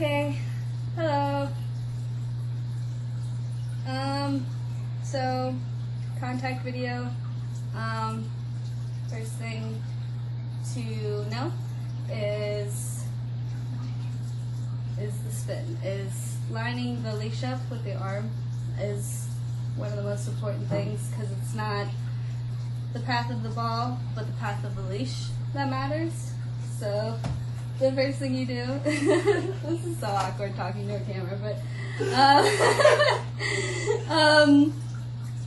Okay, hello. So contact video. First thing to know is the spin. Is lining the leash up with the arm is one of the most important things, because it's not the path of the ball, but the path of the leash that matters. So the first thing you do, this is so awkward talking to a camera, but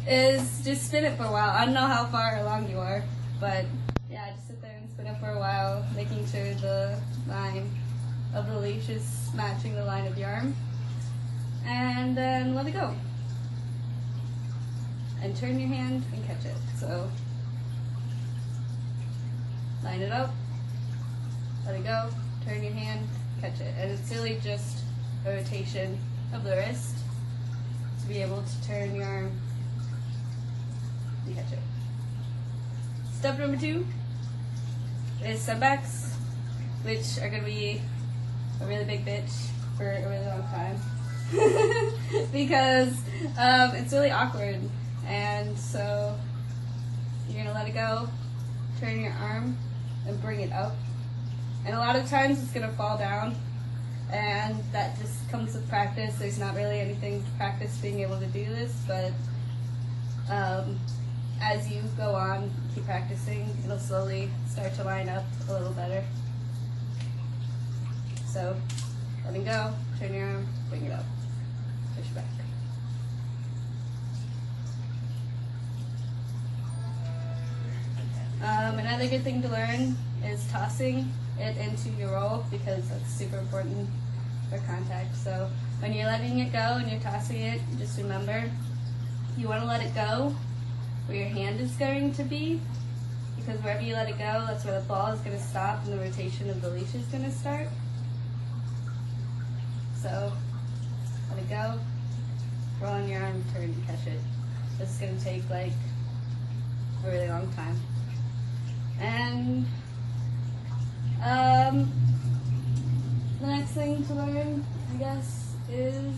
is just spin it for a while. I don't know how far along you are, but yeah, just sit there and spin it for a while, making sure the line of the leash is matching the line of your arm, and then let it go. And turn your hand and catch it. So line it up, let it go, turn your hand, catch it. And it's really just a rotation of the wrist to be able to turn your arm and catch it. Step number 2 is setbacks, which are going to be a really big bitch for a really long time because it's really awkward. And so you're going to let it go, turn your arm, and bring it up. And a lot of times it's going to fall down, and that just comes with practice. There's not really anything to practice being able to do this, but as you go on, keep practicing, it'll slowly start to line up a little better. So letting go, turn your arm, bring it up, push back. Another good thing to learn is tossing it into your roll, because that's super important for contact. So when you're letting it go and you're tossing it, just remember you want to let it go where your hand is going to be, because wherever you let it go, that's where the ball is going to stop and the rotation of the leash is going to start. So let it go, roll on your arm, turn and catch it. This is going to take like a really long time. And the next thing to learn, I guess, is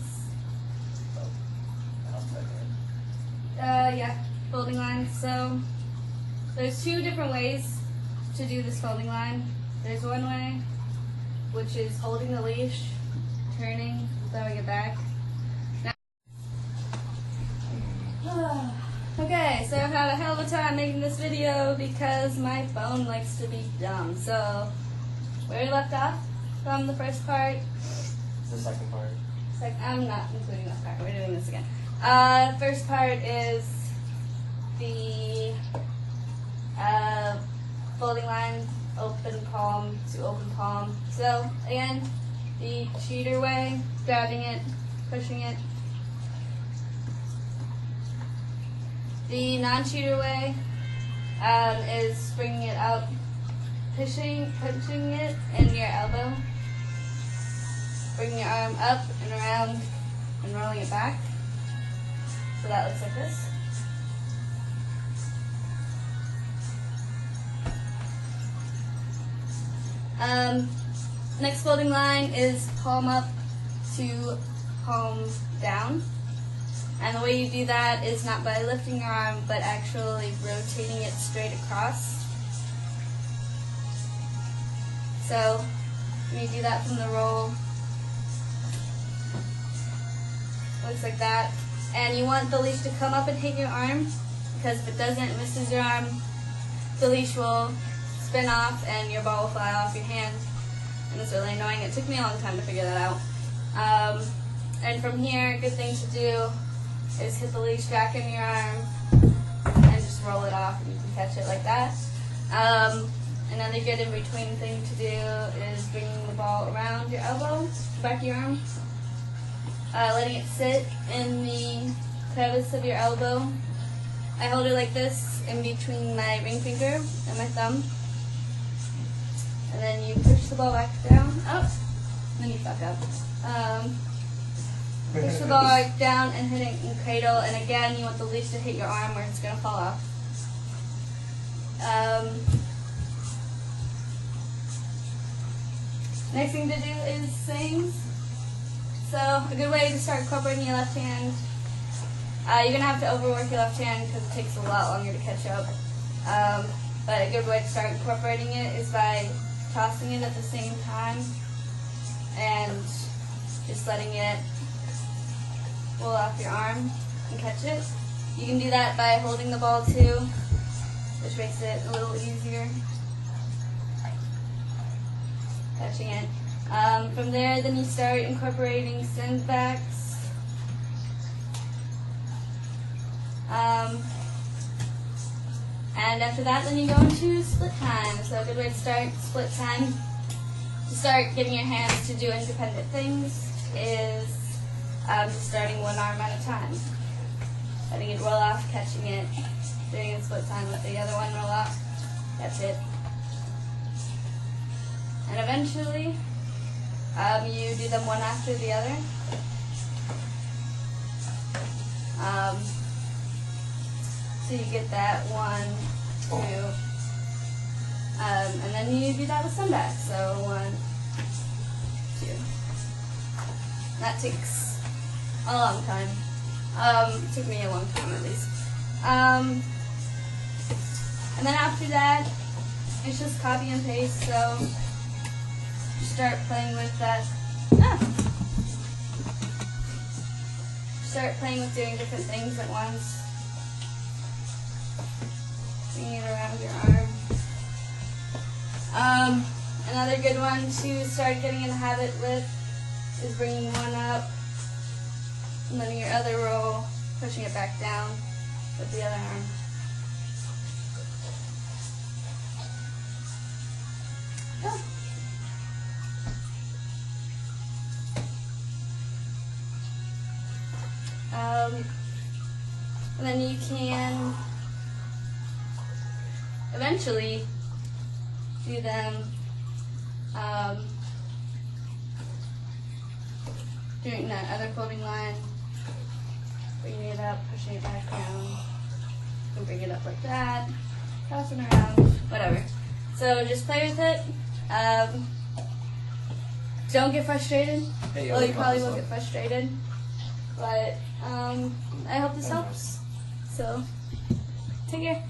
folding lines. So there's 2 different ways to do this folding line. There's one way, which is holding the leash, turning, throwing it back. Okay, so I've had a hell of a time making this video because my phone likes to be dumb. So, where we left off from the first part? The second part. I'm not including that part. We're doing this again. First part is the folding line, open palm to open palm. So, again, the cheater way, grabbing it, pushing it. The non-cheater way is bringing it up, punching it in your elbow, bringing your arm up and around and rolling it back. So that looks like this. Next folding line is palm up to palm down. And the way you do that is not by lifting your arm, but actually rotating it straight across. So when you do that from the roll, looks like that. And you want the leash to come up and hit your arm, because if it doesn't, it misses your arm, the leash will spin off and your ball will fly off your hand. And it's really annoying. It took me a long time to figure that out. And from here, a good thing to do is hit the leash back in your arm and just roll it off, and you can catch it like that. Another good in between thing to do is bringing the ball around your elbow, back of your arm, letting it sit in the crevice of your elbow. I hold it like this in between my ring finger and my thumb, and then you push the ball back down, and then you fuck up. Push the ball back down and hit it in cradle, and again you want the leash to hit your arm where it's going to fall off. Next thing to do is swings. So a good way to start incorporating your left hand. You're gonna have to overwork your left hand because it takes a lot longer to catch up. But a good way to start incorporating it is by tossing it at the same time and just letting it roll off your arm and catch it. You can do that by holding the ball too, which makes it a little easier catching it. From there, then you start incorporating sandbags. And after that, then you go into split time. So a good way to start split time, to start getting your hands to do independent things, is just starting one arm at a time. Letting it roll off, catching it, doing it split time, let the other one roll off, that's it. And eventually, you do them one after the other. So you get that 1, 2, and then you do that with sandbags. So 1, 2. That takes a long time. It took me a long time at least. And then after that, it's just copy and paste. So you start playing with that. Start playing with doing different things at once. Bringing it around your arm. Another good one to start getting in the habit with is bringing one up and letting your other roll, pushing it back down with the other arm. And then you can eventually do them doing that other folding line, bringing it up, pushing it back down, and bring it up like that, tossing around, whatever. So just play with it. Don't get frustrated. Well, you probably will get frustrated, but I hope this helps. So take care.